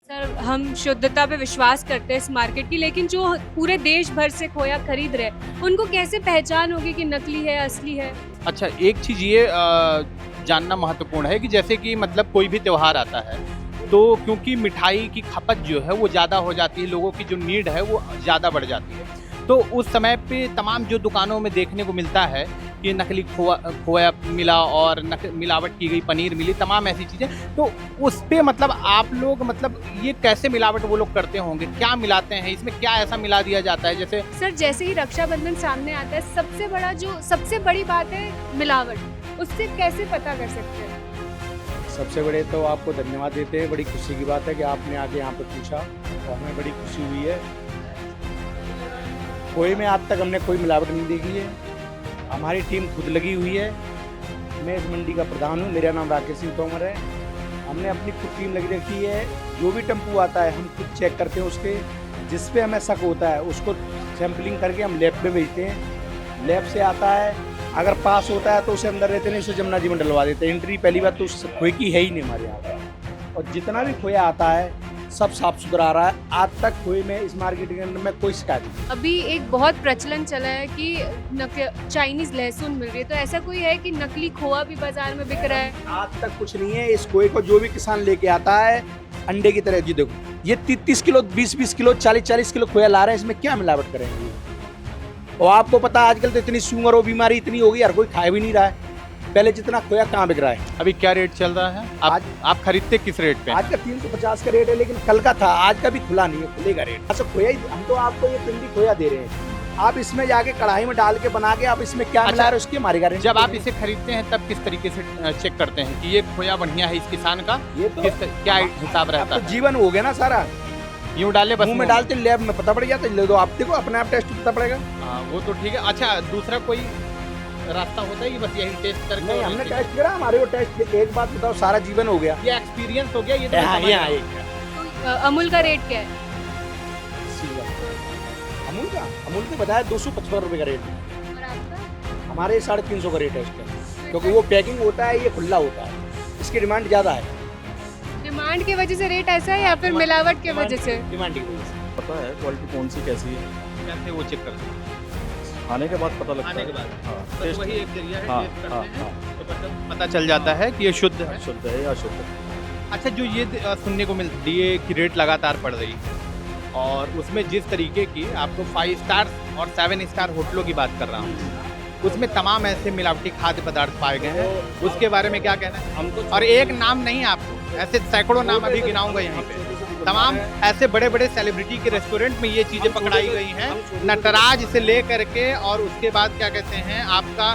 Sir, हम शुद्धता पे विश्वास करते हैं इस मार्केट की, लेकिन जो पूरे देश भर से खोया खरीद रहे हैं, उनको कैसे पहचान होगी कि नकली है, असली है? अच्छा, एक चीज़ ये जानना महत्वपूर्ण है कि जैसे कि मतलब कोई भी त्योहार आता है, तो क्योंकि मिठाई की खपत जो है वो ज़्यादा हो जाती है, लोगों की जो नीड है वो ज़्यादा बढ़ जाती है। तो उस समय पे तमाम जो दुकानों में देखने को मिलता है कि नकली खोया मिला और मिलावट की गई पनीर मिली, तमाम ऐसी चीज़ें। तो उस पे मतलब आप लोग मतलब ये कैसे मिलावट वो लोग करते होंगे? क्या मिलाते हैं? इसमें क्या ऐसा मिला दिया जाता है? जैसे सर, जैसे ही रक्षाबंधन सामने आता है, सबसे बड़ी बात है मिलावट। उससे कैसे पता कर सकते हैं? सबसे बड़े तो आपको धन्यवाद देते हैं। बड़ी खुशी की बात है कि आपने आके यहाँ पे पूछा, तो हमें बड़ी खुशी हुई है। खोए में आज तक हमने कोई मिलावट नहीं देखी है। हमारी टीम खुद लगी हुई है। मैं इस मंडी का प्रधान हूँ, मेरा नाम राकेश सिंह तोमर है। हमने अपनी खुद टीम लगी रखी है। जो भी टेम्पू आता है हम खुद चेक करते हैं उसके, जिस पे हमें शक होता है उसको सैंपलिंग करके हम लैब पे भेजते हैं। लैब से आता है, अगर पास होता है तो उसे अंदर रहते नहीं, उसे जमुना जी में डलवा देते हैं। एंट्री पहली बात तो उस खोए की है ही नहीं हमारे यहाँ। और जितना भी खोया आता है सब साफ सुथरा आ रहा है। आज तक खोए में इस मार्केट के अंदर में कोई शिकायत नहीं। अभी एक बहुत प्रचलन चला है कि चाइनीज लहसुन मिल रही है, तो ऐसा कोई है कि नकली खोआ भी बाजार में बिक रहा है? आज तक कुछ नहीं है। इस खोए को जो भी किसान लेके आता है अंडे की तरह, जी देखो ये 30 किलो 20 किलो 40 किलो खोया ला रहे हैं, इसमें क्या मिलावट करेंगे? और आपको पता है आजकल तो इतनी शुगर और बीमारी इतनी हो गई, हर कोई खा भी नहीं रहा है। पहले जितना खोया कहाँ बिक रहा है? अभी क्या रेट चल रहा है? आप खरीदते किस रेट पे? आज का 350 का रेट है, लेकिन कल का था, आज का भी खुला नहीं है, खुलेगा रेट। अच्छा खोया ही, हम तो आपको ये पिंडी खोया दे रहे हैं, आप इसमें जाके कढ़ाई में डाल के बना के आप इसमें क्या मिला रहे हो उसकी हमारी गारंटी। जब आप इसे खरीदते हैं तब किस तरीके से चेक करते हैं कि ये खोया बढ़िया है इस किसान का? ये तो क्या हिसाब रहता तो है? जीवन हो गया ना सारा। यूँ डाले बस मुंह में डालते लैब में पता पड़ जाता है, ले दो आप देखो अपने आप टेस्ट पता पड़ेगा। हाँ, वो तो ठीक है। अच्छा, दूसरा कोई रास्ता होता है कि बस यही टेस्ट करके? नहीं, हमने टेस्ट करा, हमारे को टेस्ट। एक बात बताओ, सारा जीवन हो गया। ये एक्सपीरियंस हो गया, ये तो मैं हाँ, समझ यहाँ रहा हूँ। एक अमूल का रेट क्या है? अमूल के बताया 255 रुपए का रेट है। और आपका? हमारे 350 का रेट है इसका, क्योंकि वो पैकिंग होता है, ये खुला होता है, इसकी डिमांड ज़्यादा है। डिमांड की वजह से रेट ऐसा है या फिर मिलावट की वजह से? डिमांड की वजह से। पता है क्वालिटी कौन सी कैसी है, कैसे वो चेक करते हैं? खाने के बाद पता लगता खाने है। के बाद? हाँ, बस टेस्ट वही एक जरिया है, हाँ, टेस्ट करते हाँ, हैं, तो पता चल जाता है कि ये शुद्ध है। शुद्ध है या अशुद्ध है। अच्छा, जो ये सुनने को मिलती है कि रेट लगातार बढ़ रही है, और उसमें जिस तरीके की आपको 5 स्टार और 7 स्टार होटलों की बात कर रहा हूँ, उसमें तमाम ऐसे मिलावटी खाद्य पदार्थ पाए गए हैं, उसके बारे में क्या कहना है? हमको और एक नाम नहीं, आपको ऐसे सैकड़ों नाम अभी गिनाऊंगा यहाँ पे। तमाम ऐसे बड़े बड़े सेलिब्रिटी के रेस्टोरेंट में ये चीज़ें पकड़ाई गई हैं, नटराज से ले करके, और उसके बाद क्या कहते हैं आपका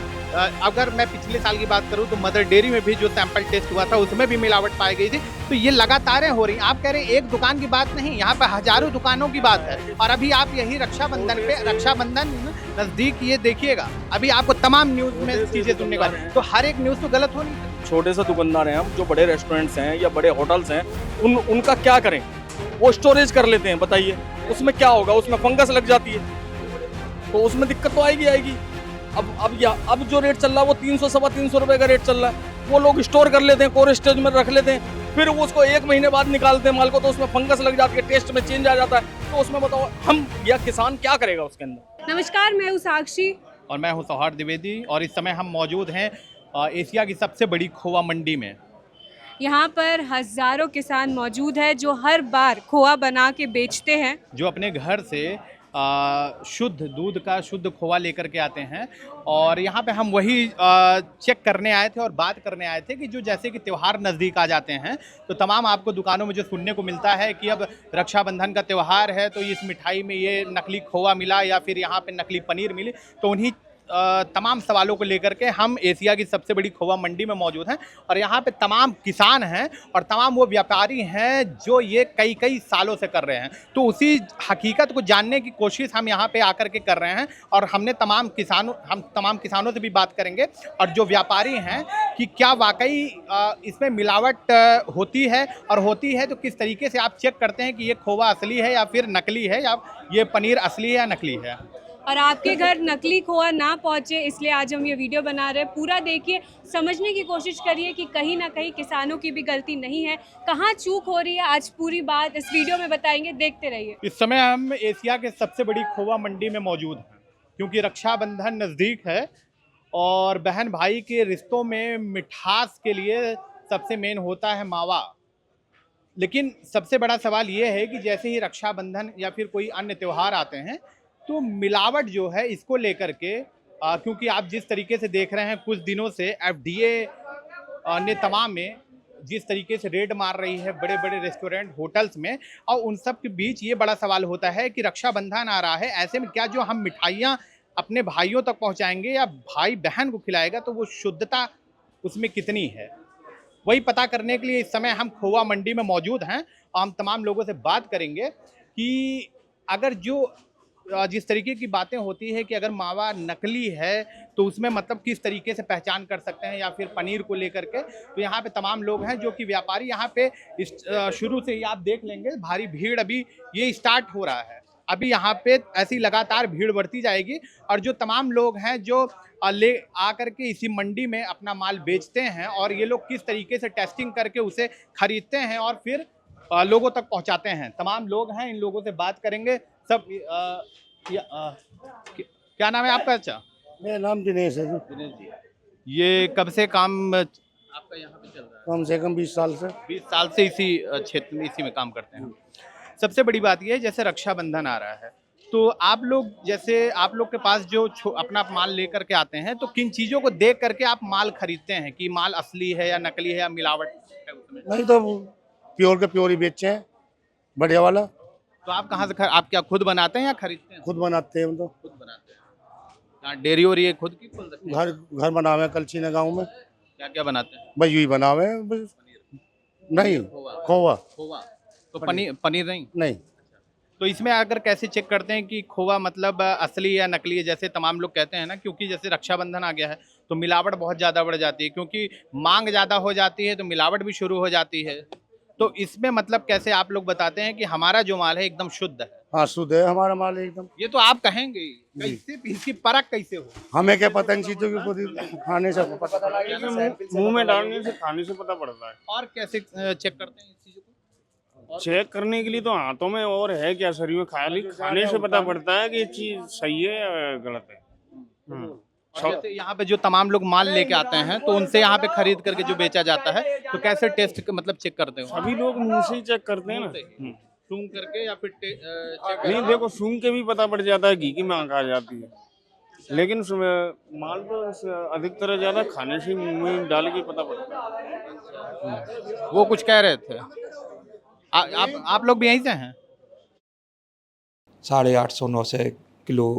अगर मैं पिछले साल की बात करूं तो मदर डेयरी में भी जो सैंपल टेस्ट हुआ था उसमें भी मिलावट पाई गई थी। तो ये लगातार हो रही। आप कह रहे हैं एक दुकान की बात नहीं, यहाँ पे हजारों दुकानों की बात है। और अभी आप यही रक्षाबंधन नजदीक, ये देखिएगा अभी आपको तमाम न्यूज में चीजें सुनने को, तो हर एक न्यूज तो गलत हो नहीं। छोटे से दुकानदार हैं हम, जो बड़े रेस्टोरेंट्स हैं या बड़े होटल्स हैं, उनका क्या करें? वो स्टोरेज कर लेते हैं, बताइए उसमें क्या होगा? उसमें फंगस लग जाती है, तो उसमें दिक्कत तो आएगी। अब जो रेट चल रहा है वो 300-325 रुपए का रेट चल रहा है। वो लोग स्टोर कर लेते हैं, कोल्ड स्टोरेज में रख लेते हैं, फिर वो उसको 1 महीने बाद निकालते हैं माल को, तो उसमें फंगस लग जाती है, टेस्ट में चेंज आ जाता है। तो उसमें बताओ हम या किसान क्या करेगा उसके अंदर? नमस्कार, मैं हूँ साक्षी। और मैं हूँ सौहार्द द्विवेदी, और इस समय हम मौजूद हैं एशिया की सबसे बड़ी खोआ मंडी में। यहाँ पर हजारों किसान मौजूद हैं जो हर बार खोआ बना के बेचते हैं, जो अपने घर से शुद्ध दूध का शुद्ध खोआ लेकर के आते हैं। और यहाँ पे हम वही चेक करने आए थे और बात करने आए थे कि जो जैसे कि त्यौहार नज़दीक आ जाते हैं, तो तमाम आपको दुकानों में जो सुनने को मिलता है कि अब रक्षाबंधन का त्यौहार है, तो इस मिठाई में ये नकली खोआ मिला या फिर यहाँ पे नकली पनीर मिली। तो उन्हीं तमाम सवालों को लेकर के हम एशिया की सबसे बड़ी खोआ मंडी में मौजूद हैं। और यहाँ पे तमाम किसान हैं और तमाम वो व्यापारी हैं जो ये कई सालों से कर रहे हैं। तो उसी हकीकत को जानने की कोशिश हम यहाँ पे आकर के कर रहे हैं, और हम तमाम किसानों से भी बात करेंगे, और जो व्यापारी हैं कि क्या वाकई इसमें मिलावट होती है, और होती है तो किस तरीके से आप चेक करते हैं कि ये खोआ असली है या फिर नकली है, या ये पनीर असली है या नकली है। और आपके घर नकली खोआ ना पहुंचे, इसलिए आज हम ये वीडियो बना रहे हैं। पूरा देखिए, समझने की कोशिश करिए कि कहीं ना कहीं किसानों की भी गलती नहीं है, कहाँ चूक हो रही है। आज पूरी बात इस वीडियो में बताएंगे, देखते रहिए। इस समय हम एशिया के सबसे बड़ी खोवा मंडी में मौजूद हैं, क्योंकि रक्षाबंधन नज़दीक है और बहन भाई के रिश्तों में मिठास के लिए सबसे मेन होता है मावा। लेकिन सबसे बड़ा सवाल ये है कि जैसे ही रक्षाबंधन या फिर कोई अन्य त्यौहार आते हैं तो मिलावट जो है इसको लेकर के क्योंकि आप जिस तरीके से देख रहे हैं कुछ दिनों से एफडीए ने तमाम में जिस तरीके से रेड मार रही है बड़े बड़े रेस्टोरेंट होटल्स में, और उन सब के बीच ये बड़ा सवाल होता है कि रक्षाबंधन आ रहा है, ऐसे में क्या जो हम मिठाइयाँ अपने भाइयों तक पहुँचाएंगे या भाई बहन को खिलाएगा तो वो शुद्धता उसमें कितनी है, वही पता करने के लिए इस समय हम खोवा मंडी में मौजूद हैं। और हम तमाम लोगों से बात करेंगे कि अगर जो जिस तरीके की बातें होती है कि अगर मावा नकली है तो उसमें मतलब किस तरीके से पहचान कर सकते हैं, या फिर पनीर को लेकर के। तो यहाँ पे तमाम लोग हैं जो कि व्यापारी यहाँ पे शुरू से ही आप देख लेंगे भारी भीड़ अभी ये स्टार्ट हो रहा है। अभी यहाँ पे ऐसी लगातार भीड़ बढ़ती जाएगी और जो तमाम लोग हैं जो ले आकर के इसी मंडी में अपना माल बेचते हैं और ये लोग किस तरीके से टेस्टिंग करके उसे खरीदते हैं और फिर लोगों तक पहुंचाते हैं। तमाम लोग हैं, इन लोगों से बात करेंगे। सब क्या नाम है आपका? अच्छा, मेरा नाम दिनेश है जी। दिनेश जी, ये कब से काम आपका यहाँ पे चल रहा है? कम से कम 20 साल से। 20 साल से इसी क्षेत्र में इसी में काम करते हैं। सबसे बड़ी बात यह है जैसे रक्षाबंधन आ रहा है तो आप लोग जैसे आप लोग के पास जो अपना माल लेकर के आते हैं तो किन चीज़ों को देख करके आप माल खरीदते हैं कि माल असली है या नकली है या मिलावट है उसमें? नहीं तो प्योर के प्योर ही बेचे हैं, बढ़िया वाला। तो आप कहाँ से आप क्या खुद बनाते हैं या खरीदते हैं? खुद बनाते हैं हम तो। खुद बनाते हैं। यहाँ डेयरी और ये खुद की खोल रखते हैं? घर बना हुए हैं कलची ने गाँव में। क्या क्या बनाते हैं? बस यही बना हुए हैं बस। नहीं, खोवा। खोवा तो पनीर नहीं। तो इसमें अगर कैसे चेक करते हैं कि खोवा मतलब असली या नकली है? जैसे तमाम लोग कहते हैं ना, क्योंकि जैसे रक्षाबंधन आ गया है तो मिलावट बहुत ज़्यादा बढ़ जाती है, क्योंकि मांग ज़्यादा हो जाती है तो मिलावट भी शुरू हो जाती है। तो इसमें मतलब कैसे आप लोग बताते हैं कि हमारा जो माल है एकदम शुद्ध है? हाँ, शुद्ध है हमारा माल एकदम। ये तो आप कहेंगे, कैसे इसकी परख कैसे हो? हमें क्या पता इन चीजों की, खुद खाने से पता। मुंह में डालने से, खाने से पता पड़ता है। और कैसे चेक करते हैं इस चीज़ों को? चेक करने के लिए तो हाथों में और है क्या, शरीर में खाने से पता पड़ता है कि ये चीज सही है या गलत है। और जैसे यहाँ पे जो तमाम लोग माल लेके आते हैं तो उनसे यहाँ पे खरीद करके जो बेचा जाता है तो कैसे टेस्ट मतलब चेक करते हो? सभी लोग मुंह से ही चेक करते हैं ना, सूंघ करके या फिर चेक? नहीं, देखो सूंघ के भी पता पड़ जाता है, घी की मांग आ जाती है, लेकिन माल तो अधिकतर ज्यादा खाने से मुंह में डाल के पता पड़ता है। वो कुछ कह रहे थे। आप लोग भी यहीं से हैं? 850-900 किलो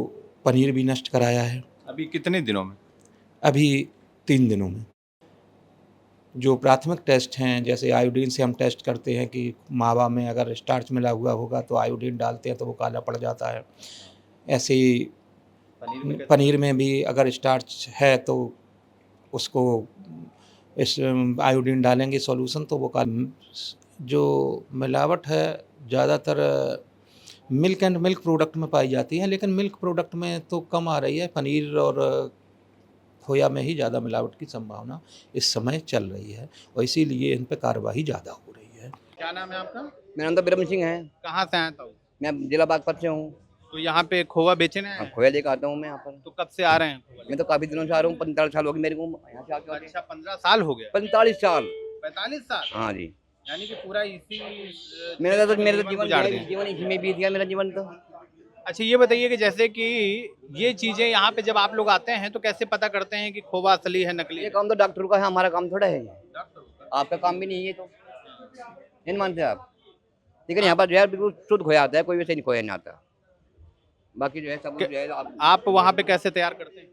पनीर भी नष्ट कराया है अभी कितने दिनों में? अभी 3 दिनों में। जो प्राथमिक टेस्ट हैं, जैसे आयोडीन से हम टेस्ट करते हैं कि मावा में अगर स्टार्च मिला हुआ होगा तो आयोडीन डालते हैं तो वो काला पड़ जाता है। ऐसे ही पनीर में भी अगर स्टार्च है तो उसको इस आयोडीन डालेंगे सॉल्यूशन तो वो काला। जो मिलावट है ज़्यादातर मिल्क एंड मिल्क प्रोडक्ट में पाई जाती है, लेकिन मिल्क प्रोडक्ट में तो कम आ रही है। पनीर और खोया में ही ज़्यादा मिलावट की संभावना इस समय चल रही है और इसीलिए इन पर कार्रवाई ज़्यादा हो रही है। क्या नाम है आपका? मेरा नाम तो बिरम सिंह है। कहाँ से आए तो? मैं जिला बागपत से हूँ। तो यहाँ पे खोवा बेचने आए हैं? खोया लेकर आता हूँ मैं यहाँ पर। तो कब से आ रहे हैं खोवा? मैं तो काफी दिनों से आ रहा हूँ, 45 साल हो गए मेरे को यहाँ से आके। अच्छा, 15 साल हो गए? 45 साल। 45 साल? हाँ जी। यानी कि पूरा इसी मेरा तो जीवन इसी में बीत गया मेरा जीवन तो। अच्छा, ये बताइए कि जैसे कि ये चीजें यहाँ पे जब आप लोग आते हैं तो कैसे पता करते हैं कि खोवा असली है नकली ये है? काम तो डॉक्टर का है, हमारा काम थोड़ा है। आपका काम भी नहीं है तो नहीं मानते आप। लेकिन यहाँ पर जो है बिल्कुल शुद्ध खोया आता है, कोई वैसे नहीं खोया नहीं आता। बाकी जो है सब जो है आप वहाँ पे कैसे तैयार करते हैं?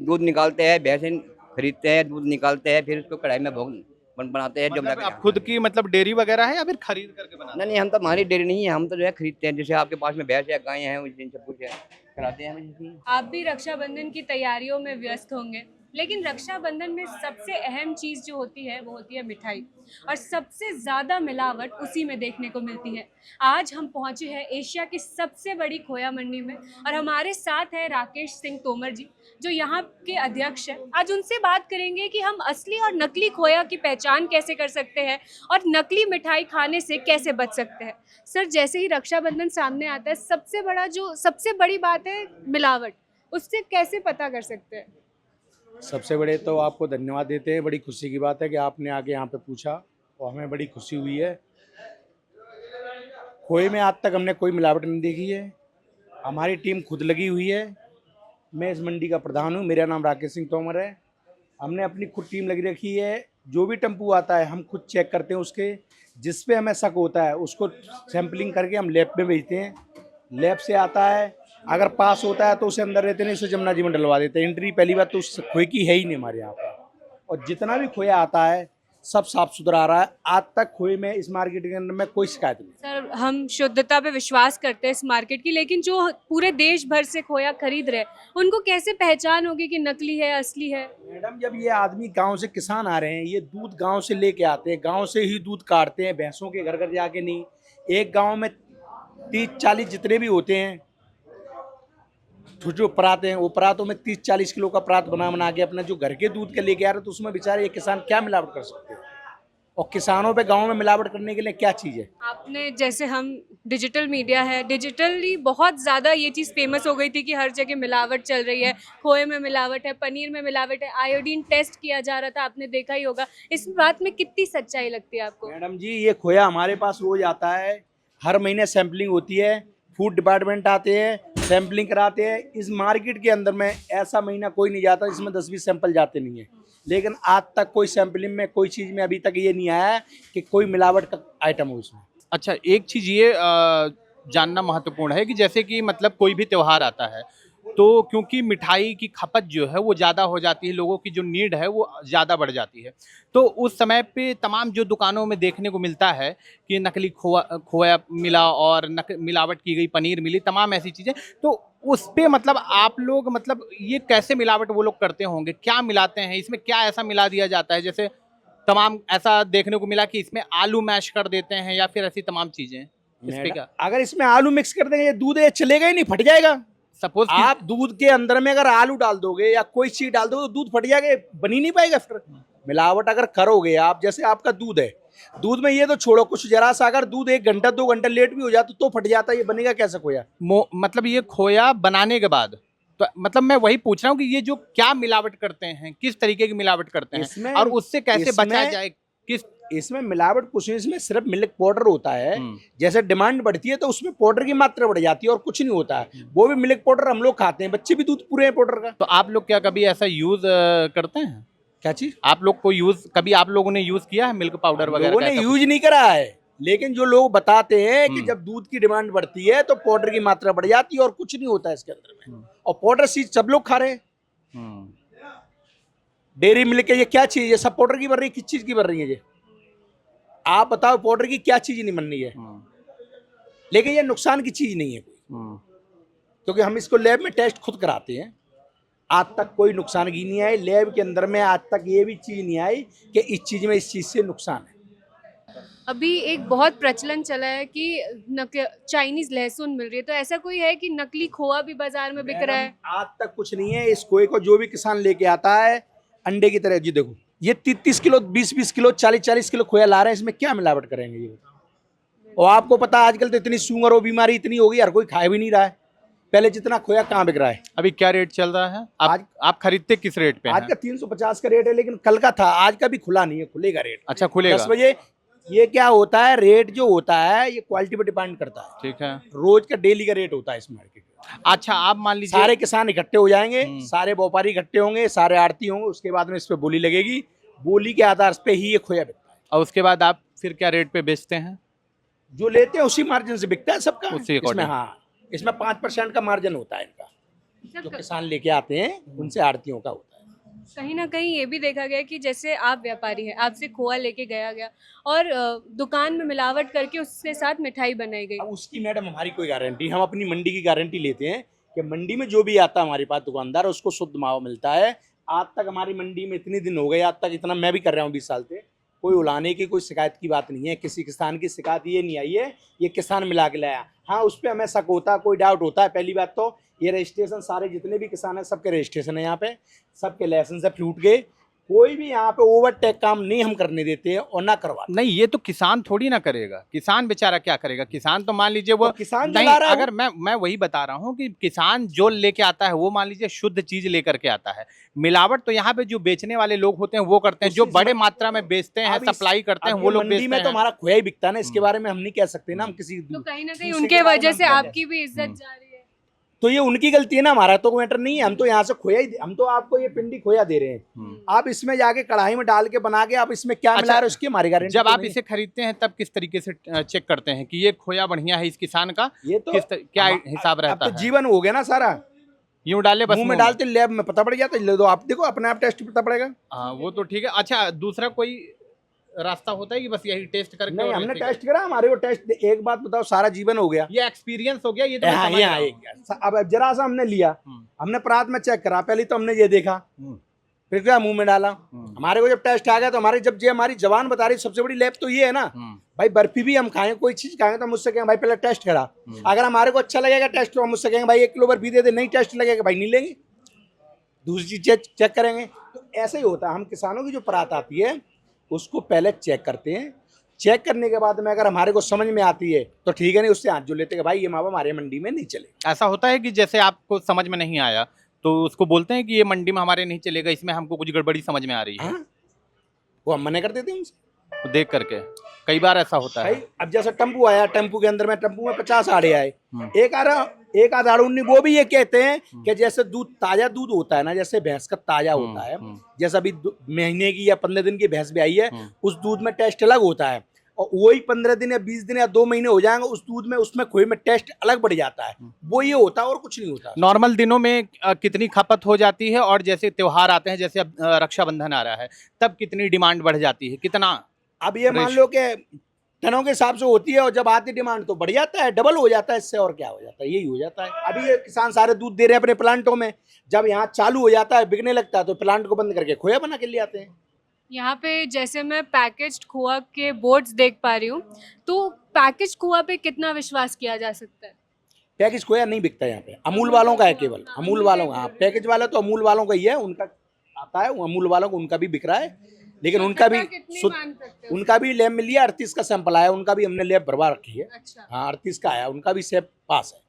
दूध निकालते हैं, भैंसे खरीदते हैं, दूध निकालते हैं, फिर उसको कढ़ाई में भोग बनाते हैं। मतलब आप खुद की मतलब डेयरी वगैरह है या फिर खरीद करके बनाते हैं? नहीं, हम तो हमारी डेयरी नहीं है, हम तो जो है खरीदते हैं। जैसे आपके पास में भैंस है, गाय हैं, उस दिन सब कुछ है, कराते हैं हम। आप भी रक्षाबंधन की तैयारियों में व्यस्त होंगे, लेकिन रक्षाबंधन में सबसे अहम चीज़ जो होती है वो होती है मिठाई, और सबसे ज़्यादा मिलावट उसी में देखने को मिलती है। आज हम पहुंचे हैं एशिया की सबसे बड़ी खोया मंडी में, और हमारे साथ है राकेश सिंह तोमर जी, जो यहाँ के अध्यक्ष हैं। आज उनसे बात करेंगे कि हम असली और नकली खोया की पहचान कैसे कर सकते हैं और नकली मिठाई खाने से कैसे बच सकते हैं। सर, जैसे ही रक्षाबंधन सामने आता है, सबसे बड़ी बात है मिलावट, उससे कैसे पता कर सकते हैं? सबसे बड़े तो आपको धन्यवाद देते हैं। बड़ी खुशी की बात है कि आपने आके यहाँ पे पूछा और हमें बड़ी खुशी हुई है। खोए में आज तक हमने कोई मिलावट नहीं देखी है। हमारी टीम खुद लगी हुई है। मैं इस मंडी का प्रधान हूँ, मेरा नाम राकेश सिंह तोमर है। हमने अपनी खुद टीम लगी रखी है। जो भी टेम्पू आता है हम खुद चेक करते हैं उसके, जिस पे हमें शक होता है उसको सैंपलिंग करके हम लैब में भेजते हैं। लैब से आता है, अगर पास होता है तो उसे अंदर रहते नहीं, उसे जमुना जी में डलवा देते हैं। एंट्री पहली बात तो उस खोए की है ही नहीं हमारे यहाँ पर। और जितना भी खोया आता है सब साफ सुथरा आ रहा है। आज तक खोए में इस मार्केट के अंदर में कोई शिकायत नहीं। सर, हम शुद्धता पे विश्वास करते हैं इस मार्केट की, लेकिन जो पूरे देश भर से खोया खरीद रहे हैं उनको कैसे पहचान होगी कि नकली है असली है? मैडम, जब ये आदमी गांव से किसान आ रहे हैं, ये दूध गांव से लेके आते हैं, गांव से ही दूध काटते हैं, भैंसों के घर घर जाके नहीं। एक गांव में 30-40 जितने भी होते हैं जो परात हैं, वो परातों में 30-40 किलो का परात बना के अपना जो घर के दूध के लेके आ रहे हैं, तो उसमें बेचारे ये किसान क्या मिलावट कर सकते हैं? और किसानों पे गांव में मिलावट करने के लिए क्या चीज़ है? आपने, जैसे हम डिजिटल मीडिया है, डिजिटली बहुत ज़्यादा ये चीज़ फेमस हो गई थी कि हर जगह मिलावट चल रही है, खोए में मिलावट है, पनीर में मिलावट है, आयोडीन टेस्ट किया जा रहा था, आपने देखा ही होगा। इस बात में कितनी सच्चाई लगती है आपको? मैडम जी, ये खोया हमारे पास रोज आता है, हर महीने सैंपलिंग होती है, फूड डिपार्टमेंट आते हैं, सैंपलिंग कराते हैं। इस मार्केट के अंदर में ऐसा महीना कोई नहीं जाता जिसमें 10-20 सैंपल जाते नहीं है। लेकिन आज तक कोई सैंपलिंग में कोई चीज़ में अभी तक ये नहीं आया है कि कोई मिलावट का आइटम हो इसमें। अच्छा, एक चीज़ ये जानना महत्वपूर्ण है कि जैसे कि मतलब कोई भी त्यौहार आता है तो क्योंकि मिठाई की खपत जो है वो ज़्यादा हो जाती है, लोगों की जो नीड है वो ज़्यादा बढ़ जाती है, तो उस समय पे तमाम जो दुकानों में देखने को मिलता है कि नकली खोया मिला और मिलावट की गई पनीर मिली, तमाम ऐसी चीज़ें, तो उस पे मतलब आप लोग मतलब ये कैसे मिलावट वो लोग करते होंगे? क्या मिलाते हैं इसमें? क्या ऐसा मिला दिया जाता है? जैसे तमाम ऐसा देखने को मिला कि इसमें आलू मैश कर देते हैं या फिर ऐसी तमाम चीज़ें, इस पे क्या? अगर इसमें आलू मिक्स कर देंगे, ये दूध ये चलेगा ही नहीं, फट जाएगा। सपोज आप दूध के अंदर में अगर आलू डाल दोगे या कोई चीज डाल दोगे तो दूध फट जाएगा, बन ही नहीं पाएगा। फिर मिलावट अगर करोगे आप, जैसे आपका दूध है, दूध में ये तो छोड़ो, कुछ जरा सा अगर दूध 1 घंटा 2 घंटा लेट भी हो जाता तो फट जाता है, ये बनेगा कैसे खोया? मतलब ये खोया बनाने के बाद, तो मतलब मैं वही पूछ रहा हूँ कि ये जो क्या मिलावट करते हैं, किस तरीके की मिलावट करते हैं और उससे कैसे बचा जाए? किस इसमें मिलावट कुछ नहीं, इसमें सिर्फ मिल्क पाउडर होता है। जैसे डिमांड बढ़ती है तो उसमें पाउडर की मात्रा बढ़ जाती है और कुछ नहीं होता है। वो भी मिल्क पाउडर हम लोग खाते हैं, बच्चे भी दूध पूरे हैं पाउडर का। तो आप लोग क्या कभी ऐसा यूज करते हैं? क्या चीज? आप लोग को कभी आप लोगों ने यूज किया है मिल्क पाउडर वगैरह? लोगों ने यूज नहीं करा है, लेकिन जो लोग बताते हैं कि जब दूध की डिमांड बढ़ती है तो पाउडर की मात्रा बढ़ जाती है और कुछ नहीं होता है इसके अंदर में। और पाउडर चीज सब लोग खा रहे हैं। डेयरी मिल्क है, ये क्या चीज है? सब पाउडर की बन रही है, किस चीज की बन रही है ये? आप बताओ, पाउडर की क्या चीज नहीं बन रही है? लेकिन ये नुकसान की चीज नहीं है कोई, क्योंकि हम इसको लैब में टेस्ट खुद कराते हैं। आज तक कोई नुकसान की नहीं आई लैब के अंदर में, आज तक ये भी चीज नहीं आई कि इस चीज में इस चीज से नुकसान है। अभी एक बहुत प्रचलन चला है कि चाइनीज लहसुन मिल रही है, तो ऐसा कोई है कि नकली खोआ भी बाजार में बिक रहा है? आज तक कुछ नहीं है। इस खोए को जो भी किसान लेके आता है अंडे की तरह, जी देखो ये 30-30 किलो 20-20 किलो 40-40 किलो खोया ला रहे हैं, इसमें क्या मिलावट करेंगे ये? और आपको पता है आजकल तो इतनी शुगर और बीमारी इतनी होगी, हर कोई खा भी नहीं रहा है। पहले जितना खोया कहाँ बिक रहा है? अभी क्या रेट चल रहा है? आप खरीदते किस रेट पे? आज का 350 का रेट है, लेकिन कल का था, आज का भी खुला नहीं है, खुलेगा रेट। अच्छा, खुलेगा 10 बजे। ये क्या होता है, रेट जो होता है ये क्वालिटी पे डिपेंड करता है। ठीक है, रोज का डेली का रेट होता है इस मार्केट में। अच्छा, आप मान लीजिए सारे किसान इकट्ठे हो जाएंगे, सारे व्यापारी इकट्ठे होंगे, सारे आड़ती होंगे, उसके बाद में इस पे बोली लगेगी, बोली के आधार पे ही ये खोया बिकता है। और उसके बाद आप फिर क्या रेट पे बेचते हैं? जो लेते हैं उसी मार्जिन से बिकता है सबका। उसी इसमें हाँ, इसमें 5% का मार्जिन होता है इनका, जो किसान लेके आते हैं उनसे आड़तियों का होता है। कहीं ना कहीं ये भी देखा गया कि जैसे आप व्यापारी हैं, आपसे खोआ लेके गया और दुकान में मिलावट करके उसके साथ मिठाई बनाई गई। अब उसकी मैडम हमारी कोई गारंटी, हम अपनी मंडी की गारंटी लेते हैं कि मंडी में जो भी आता है हमारे पास दुकानदार, उसको शुद्ध मावा मिलता है। आज तक हमारी मंडी में इतने दिन हो गए, आज तक इतना मैं भी कर रहा हूँ 20 साल से, कोई उलाने की कोई शिकायत की बात नहीं है। किसी किसान की शिकायत ये नहीं आई है ये किसान मिला के लाया। हाँ, उस पर हमें शक होता है, कोई डाउट होता है। पहली बात तो ये रजिस्ट्रेशन सारे जितने भी किसान हैं सबके रजिस्ट्रेशन है यहाँ पे, सबके लाइसेंस है फ्रूट के। कोई भी यहाँ पे ओवरटेक काम नहीं हम करने देते हैं और ना करवाते। नहीं, ये तो किसान थोड़ी ना करेगा। किसान बेचारा क्या करेगा? किसान तो मान लीजिए वो तो किसान नहीं, जला रहा है। अगर मैं वही बता रहा हूँ कि किसान जो लेके आता है वो मान लीजिए शुद्ध चीज लेकर के आता है। मिलावट तो यहाँ पे जो बेचने वाले लोग होते हैं वो करते हैं, जो बड़े मात्रा में बेचते हैं, सप्लाई करते हैं, वो लोग मंडी बेचते में तो हैं। हमारा खोया ही बिकता है ना, इसके बारे में हम नहीं कह सकते ना। हम किसी तो कहीं ना कहीं दूसरे उनके के बारे में वजह हम से क्या आपकी भी इज्जत जा रही है। तो ये उनकी गलती है ना, हमारा तो मैटर नहीं है। हम तो यहाँ से खोया ही, हम तो आपको ये पिंडी खोया दे रहे हैं। आप इसमें जाके कढ़ाई में डाल के बना के आप इसमें क्या मिला रहे हो, उसकी हमारी गारंटी जब तो आप नहीं। इसे खरीदते हैं तब किस तरीके से चेक करते हैं कि ये खोया बढ़िया है इस किसान का? ये तो क्या हिसाब अब रहता तो है? जीवन हो गया ना सारा, यूं डाले बस मुंह में डालते लैब में पता पड़ जाता है। ले दो आप, देखो अपने आप टेस्ट पता पड़ेगा। हाँ, वो तो ठीक है। अच्छा, दूसरा कोई रास्ता होता है कि बस यही टेस्ट करके? नहीं, और हमने ऐसे टेस्ट करा, हमारे वो टेस्ट। एक बात बताओ, सारा जीवन हो गया। ये एक्सपीरियंस हो गया, ये तो मैं हाँ, समझ ये रहा हूँ। अब जरा सा हमने लिया, हमने प्रात में चेक करा। पहले तो हमने ये देखा, फिर क्या मुंह में डाला। हमारे को जब टेस्ट आ गया तो हमारी जब ये हमारी जवान बता रही, सबसे बड़ी लैब तो ये है ना भाई। बर्फी भी हम खाएं, कोई चीज खाएंगे तो मुझसे कहेंगे भाई पहले टेस्ट करा। अगर हमारे को अच्छा लगेगा टेस्ट तो हम मुझसे कहेंगे भाई 1 किलो बर्फी दे दे। नहीं टेस्ट लगेगा भाई नहीं लेंगे, दूसरी चीज चेक करेंगे। तो ऐसे ही होता है। हम किसानों की जो परात आती है उसको पहले चेक करते हैं। चेक करने के बाद में अगर हमारे को समझ में आती है तो ठीक है, नहीं उससे हाथ जो लेते हैं भाई ये मावा हमारे मंडी में नहीं चले। ऐसा होता है कि जैसे आपको समझ में नहीं आया तो उसको बोलते हैं कि ये मंडी में हमारे नहीं चलेगा, इसमें हमको कुछ गड़बड़ी समझ में आ रही है। हाँ, वो हम मना कर देते हैं उनसे। तो देख करके कई बार ऐसा होता है। भाई अब जैसे टेम्पू आया, टेम्पू के अंदर में टेम्पू में 50 आड़े आए, एक आध आड़ू नहीं, वो भी ये कहते हैं कि जैसे दूध ताजा दूध होता है ना, जैसे भैंस का ताजा होता है, जैसे अभी महीने की या 15 दिन की भैंस भी आई है, उस दूध में टेस्ट अलग होता है। और वही 15 दिन या 20 दिन या 2 महीने हो जाएंगे, उस दूध में उसमें खोए में टेस्ट अलग बढ़ जाता है। वो ये होता है और कुछ नहीं होता। नॉर्मल दिनों में कितनी खपत हो जाती है, और जैसे त्योहार आते हैं, जैसे अब रक्षाबंधन आ रहा है, तब कितनी डिमांड बढ़ जाती है? कितना? अब ये मान लो कि टनों के हिसाब से होती है, और जब आती डिमांड तो बढ़ जाता है, डबल हो जाता है इससे। और क्या हो जाता है, यही हो जाता है। अभी ये किसान सारे दूध दे रहे हैं अपने प्लांटों में, जब यहाँ चालू हो जाता है, बिकने लगता है, तो प्लांट को बंद करके खोया बना के ले आते हैं। यहाँ पे जैसे मैं पैकेज्ड खोआ के बोर्ड्स देख पा रही हूँ, तो पैकेज्ड खोआ पे कितना विश्वास किया जा सकता है? पैकेज खोया नहीं बिकता यहाँ पे, अमूल वालों का है केवल, अमूल वालों का। हाँ, पैकेज वाला तो अमूल वालों का ही है, उनका आता है, वो अमूल वालों को उनका भी बिक रहा है। लेकिन उनका भी उनका भी लैब में लिया, 38 का सैंपल आया, उनका भी हमने लैब भरवा रखी है। अच्छा। हाँ, 38 का आया, उनका भी सेब पास है।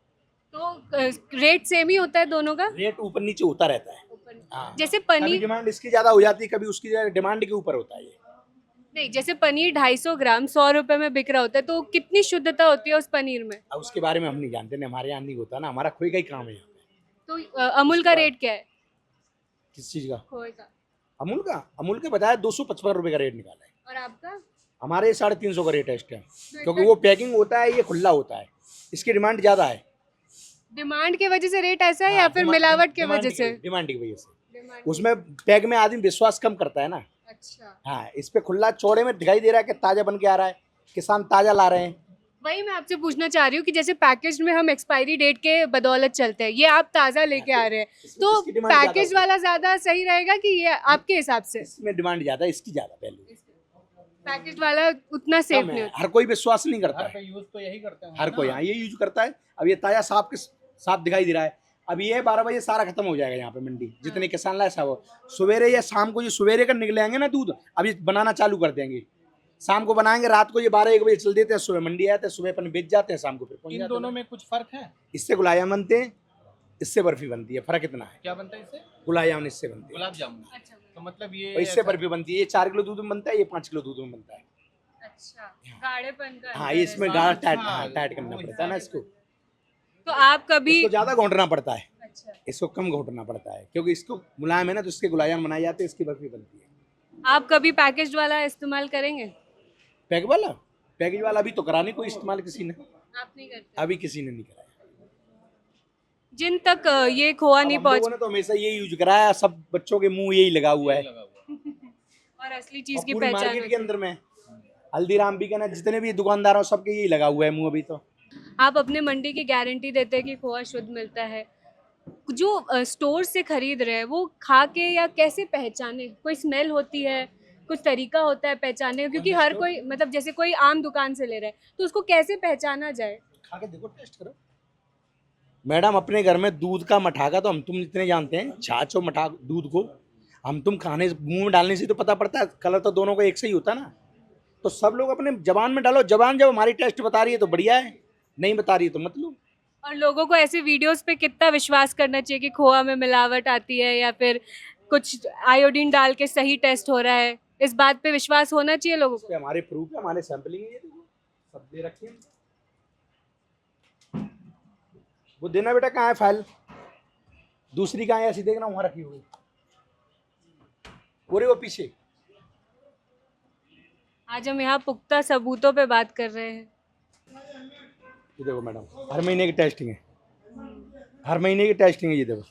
तो रेट सेम ही होता है दोनों का? रेट ऊपर नीचे होता रहता है। हाँ, जैसे कभी पनीर, डिमांड इसकी ज्यादा हो जाती है, कभी उसकी डिमांड के ऊपर होता है ये। नहीं, जैसे पनीर 250 ग्राम 100 रुपए में बिक रहा होता है, तो कितनी शुद्धता होती है उस पनीर में? अब उसके बारे में हम नहीं जानते ना, हमारे यहाँ नहीं होता ना, हमारा खोए का ही काम है यहाँ पे। तो अमूल का रेट क्या है? किस चीज का? खोए का। अमूल के बताया 255 रुपए का रेट निकाला है। और आपका? हमारे 350 का रेट है इस टाइम, क्योंकि वो पैकिंग होता है, ये खुला होता है, इसकी डिमांड ज्यादा है। डिमांड की वजह से रेट ऐसा है या फिर मिलावट की वजह से? डिमांड की वजह से। उसमें पैक में आदमी विश्वास कम करता है ना। अच्छा। हाँ, इस पे खुला चौड़े में दिखाई दे रहा है कि ताजा बन के आ रहा है, किसान ताजा ला रहे हैं। वही मैं आपसे पूछना चाह रही हूँ कि जैसे पैकेज में हम एक्सपायरी डेट के बदौलत चलते हैं, ये आप ताज़ा लेके आ रहे हैं, तो इसकी डिमांड ज्यादा पैकेज वाला ज़्यादा सही रहेगा कि ये आपके हिसाब से? इसमें डिमांड ज्यादा है, इसकी ज्यादा पहले। पैकेज वाला उतना सेफ नहीं होता। हर कोई विश्वास नहीं करता है, यूज तो यही करते हैं हर कोई यहाँ ये यूज करता है। अब ये ताजा साफ दिखाई दे रहा है। अब ये 12 बजे सारा खत्म हो जाएगा यहाँ पे मंडी, जितने किसान लाए सब सवेरे या शाम को, जो सवेरे का निकलेंगे ना दूध, अब ये बनाना चालू कर देंगे, शाम को बनाएंगे, रात को ये 12-1 बजे चल देते हैं, सुबह मंडी आते हैं, सुबह अपन बेच जाते हैं, शाम को फिर पहुंच इन जाते दोनों हैं। में कुछ फर्क है? इससे गुलाब जामुन बनते हैं, इससे बर्फी बनती है। फर्क इतना है, क्या बनता है इससे? गुलाब जामुन इससे बनती है, गुलाब जामुन। अच्छा। तो मतलब ये और इससे बर्फी बनती है। ये 4 किलो दूध में बनता है, ये 5 किलो दूध में बनता है। अच्छा, गाढ़ेपन का हाँ, अंतर ये है। इसमें गाढ़ा टाइट करना पड़ता है ना इसको। तो आप कभी इसको ज्यादा घोटना पड़ता है, अच्छा, इसको कम घोटना पड़ता है, क्योंकि इसको मुलायम है ना, तो इसके गुलाब जामुन बनाए जाते हैं, इसकी बर्फी बनती है। आप कभी पैकेज वाला इस्तेमाल करेंगे? पैकेज वाला अभी तो करा नहीं कोई इस्तेमाल किसी ने, आप नहीं करते? अभी किसी ने नहीं कराया। जिन तक ये खोआ नहीं अब हम लोगों पहुंच ने तो हमेशा यही यूज कराया, सब बच्चों के मुंह यही लगा हुआ है। और असली चीज और की पूरी पहचान मार्केट के होती है। अंदर में हल्दीराम भी कहना, जितने भी दुकानदार हो सबके यही लगा हुआ है मुंह अभी तो। आप अपने मंडी की गारंटी देते हैं कि खोआ शुद्ध मिलता है? जो स्टोर से खरीद रहे हैं वो खा के या कैसे पहचाने? कोई स्मेल होती है, कुछ तरीका होता है पहचानने का? क्योंकि हर कोई मतलब जैसे कोई आम दुकान से ले रहा है तो उसको कैसे पहचाना जाए? खा के देखो, टेस्ट करो। मैडम अपने घर में दूध का मठाका तो हम तुम इतने जानते हैं, छाछ और मठा दूध को हम तुम खाने मुंह में डालने से तो पता पड़ता है, कलर तो दोनों का एक से ही होता ना। तो सब लोग अपने जबान में डालो, जबान जब हमारी टेस्ट बता रही है तो बढ़िया है, नहीं बता रही है तो मत लो। और लोगों को ऐसे वीडियोस पे कितना विश्वास करना चाहिए कि खोआ में मिलावट आती है या फिर कुछ आयोडीन डाल के सही टेस्ट हो रहा है? इस बात पे विश्वास होना चाहिए लोगों उस को? पे हमारे प्रूफ है, हमारे सैंपलिंग है, ये देखो सब दे रखे हैं। वो देना बेटा, कहाँ है फाइल? दूसरी कहाँ है? ऐसी देखना, वहां रखी हुई। पूरे वो पीछे। आज हम यहाँ पुख्ता सबूतों पे बात कर रहे हैं। ये देखो मैडम, हर महीने की टेस्टिंग है, हर महीने की टेस्टिंग है। ये देखो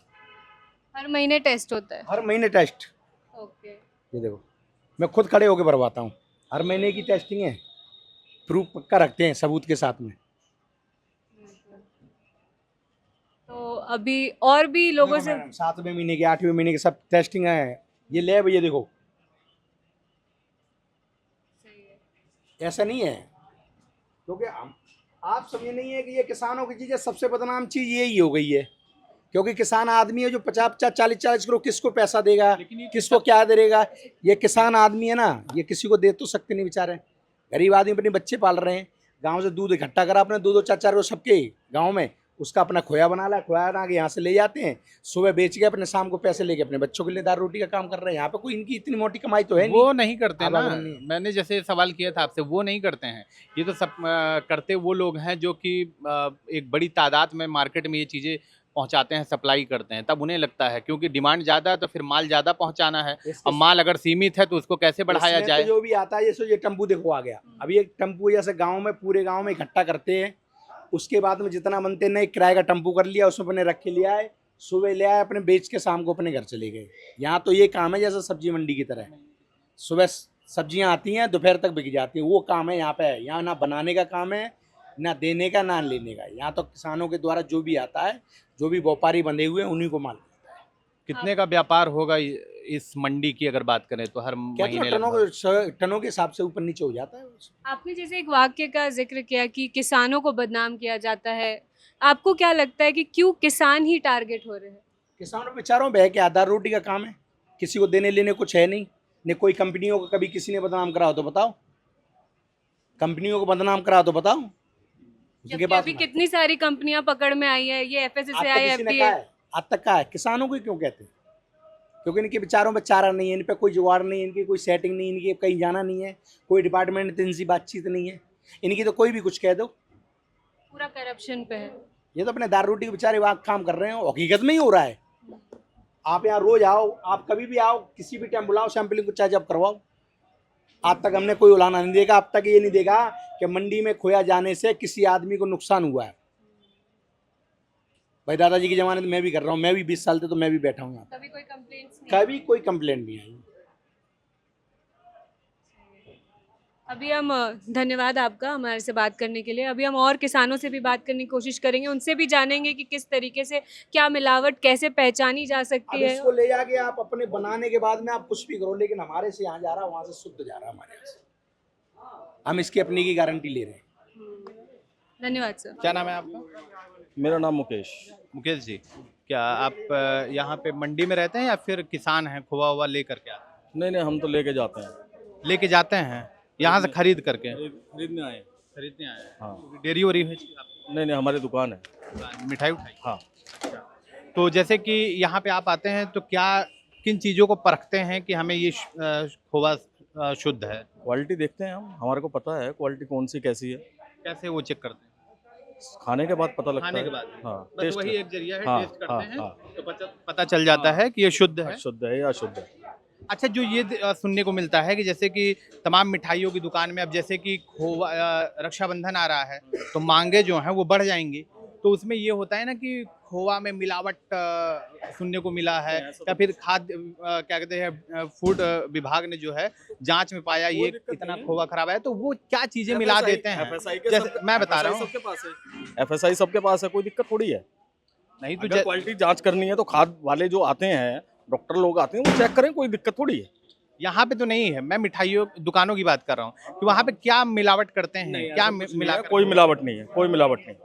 हर महीने टेस्ट होता है? हर महीने टेस्ट। ओके। ये देखो मैं खुद खड़े होके भरवाता हूँ, हर महीने की टेस्टिंग है, प्रूफ पक्का रखते हैं सबूत के साथ में। तो अभी और भी लोगों से 7वें महीने के 8वें महीने के सब टेस्टिंग है। ये लैब, ये देखो ऐसा नहीं है, क्योंकि आप समझे नहीं है कि ये किसानों की चीज़ है। सबसे बदनाम चीज़ यही हो गई है, क्योंकि किसान आदमी है जो 50-40 किलो किसको पैसा देगा, किसको क्या देगा। ये किसान आदमी है ना, ये किसी को दे तो सकते नहीं बेचारे। गरीब आदमी अपने बच्चे पाल रहे हैं, गांव से दूध इकट्ठा करा अपने 2-2 4-4 किलो सबके गांव में, उसका अपना खोया बना ला, खोया बना के यहाँ से ले जाते हैं, सुबह बेच के अपने शाम को पैसे लेके अपने बच्चों के लिए दाल रोटी का काम कर रहे हैं। यहाँ पे कोई इनकी इतनी मोटी कमाई तो है नहीं। वो नहीं करते अब ना, अगर नहीं- मैंने जैसे सवाल किया था आपसे, वो नहीं करते हैं। ये तो सब करते वो लोग हैं जो कि एक बड़ी तादाद में मार्केट में ये चीज़ें पहुंचाते हैं, सप्लाई करते हैं, तब उन्हें लगता है क्योंकि डिमांड ज़्यादा है तो फिर माल ज़्यादा पहुंचाना है। अब माल अगर सीमित है तो उसको कैसे बढ़ाया इसमें जाए? तो जो भी आता है, जैसे ये टेम्पू देखो आ गया, अभी एक टेम्पू जैसे गांव में पूरे गांव में इकट्ठा करते हैं, उसके बाद में जितना बनते नहीं किराए का टेम्पू कर लिया, उसमें अपने रख के ले आए, सुबह ले आए अपने बेच के शाम को अपने घर चले गए। यहाँ तो ये काम है जैसे सब्जी मंडी की तरह, सुबह सब्जियाँ आती हैं दोपहर तक बिक जाती हैं, वो काम है यहाँ पे। यहाँ ना बनाने का काम है, ना देने का, ना लेने का। यहाँ तो किसानों के द्वारा जो भी आता है, जो भी व्यापारी बंधे हुए हैं, उन्हीं को माल मिलता है। कितने का व्यापार होगा इस मंडी की अगर बात करें तो? हर क्या महीने टनों के हिसाब से ऊपर नीचे हो जाता है। आपने जैसे एक वाक्य का जिक्र किया कि किसानों को बदनाम किया जाता है, आपको क्या लगता है कि क्यों किसान ही टारगेट हो रहे हैं? किसानों बेचारों बह के आधार रोटी का काम है, किसी को देने लेने कुछ है नहीं। ने कोई कंपनियों को कभी किसी ने बदनाम करा हो तो बताओ, कंपनियों को बदनाम करा हो तो बताओ। उनके जबकि पास अभी कितनी सारी कंपनियां पकड़ में आई है, ये FSSAI, FDA। आज तक का है, किसानों को ही क्यों कहते हैं? क्योंकि इनके बेचारों में चारा नहीं है, इन पे कोई जुगाड़ नहीं है, इनकी कोई सेटिंग नहीं, इनकी कहीं जाना नहीं है, कोई डिपार्टमेंट इनसी बातचीत नहीं है इनकी, तो कोई भी कुछ कह दो। पूरा करप्शन पे है। ये तो अपने दार रोटी के बेचारे वहाँ काम कर रहे हैं, हकीकत में ही हो रहा है। आप यहाँ रोज आओ, आप कभी भी आओ, किसी भी टाइम बुलाओ, सैंपलिंग को चाहे जब करवाओ। आज तक हमने कोई उलाना नहीं देखा, अब तक ये नहीं देखा कि मंडी में खोया जाने से किसी आदमी को नुकसान हुआ है। भाई दादाजी के ज़माने में मैं भी कर रहा हूँ, मैं भी 20 साल से तो मैं भी बैठा हूँ यहाँ, कभी कोई कंप्लेंट्स नहीं? कभी कोई कंप्लेंट नहीं आई। अभी हम धन्यवाद आपका हमारे से बात करने के लिए। अभी हम और किसानों से भी बात करने की कोशिश करेंगे, उनसे भी जानेंगे कि किस तरीके से क्या मिलावट कैसे पहचानी जा अब सकती है। इसको ले जाके आप अपने बनाने के बाद में आप कुछ भी करो, लेकिन हमारे से यहाँ जा रहा है, वहाँ से शुद्ध जा रहा है हमारे यहाँ से। हम इसकी अपनी की गारंटी ले रहे हैं। धन्यवाद सर। क्या नाम है आपका? मेरा नाम मुकेश। मुकेश जी, क्या आप यहाँ पे मंडी में रहते हैं या फिर किसान हैं, खोआ हुआ लेकर के आते हैं? नहीं नहीं, हम तो लेके जाते हैं, लेके जाते हैं यहाँ से खरीद करके? खरीदने आए। खरीदने आए हैं। हाँ। डेयरी वरी है नहीं नहीं, हमारी दुकान है। मिठाई उठाई? हाँ। तो जैसे कि यहाँ पे आप आते हैं तो क्या किन चीज़ों को परखते हैं कि हमें ये खोआ शुद्ध है? क्वालिटी देखते हैं हम, हमारे को पता है क्वालिटी कौन सी कैसी है। कैसे वो चेक करते हैं? खाने के बाद पता लगता है। खाने के बाद? हाँ, बस टेस्ट वही एक जरिया है, हाँ, टेस्ट करते हाँ, हैं हाँ। तो पता चल जाता है कि ये शुद्ध है। शुद्ध है या अशुद्ध है। अच्छा, जो ये सुनने को मिलता है कि जैसे कि तमाम मिठाइयों की दुकान में अब जैसे कि खोवा रक्षाबंधन आ रहा है तो मांगे जो हैं वो बढ़ जाएंगी, तो उसमें ये होता है ना कि खोवा में मिलावट सुनने को मिला है, या फिर खाद्य क्या कहते हैं फूड विभाग ने जो है जांच में पाया ये इतना खोवा खराब है, तो वो क्या चीजें मिला देते हैं? FSI के जैसे मैं बता रहा हूँ, सबके पास है, FSI सबके पास है, कोई दिक्कत थोड़ी है। नहीं तो अगर क्वालिटी जांच करनी है तो खाद वाले जो आते हैं, डॉक्टर लोग आते हैं, वो चेक करें, कोई दिक्कत थोड़ी है। यहाँ पे तो नहीं है, मैं मिठाइयों दुकानों की बात कर रहा हूँ कि वहाँ पे क्या मिलावट करते हैं, क्या मिला, कोई मिलावट नहीं है, कोई मिलावट नहीं,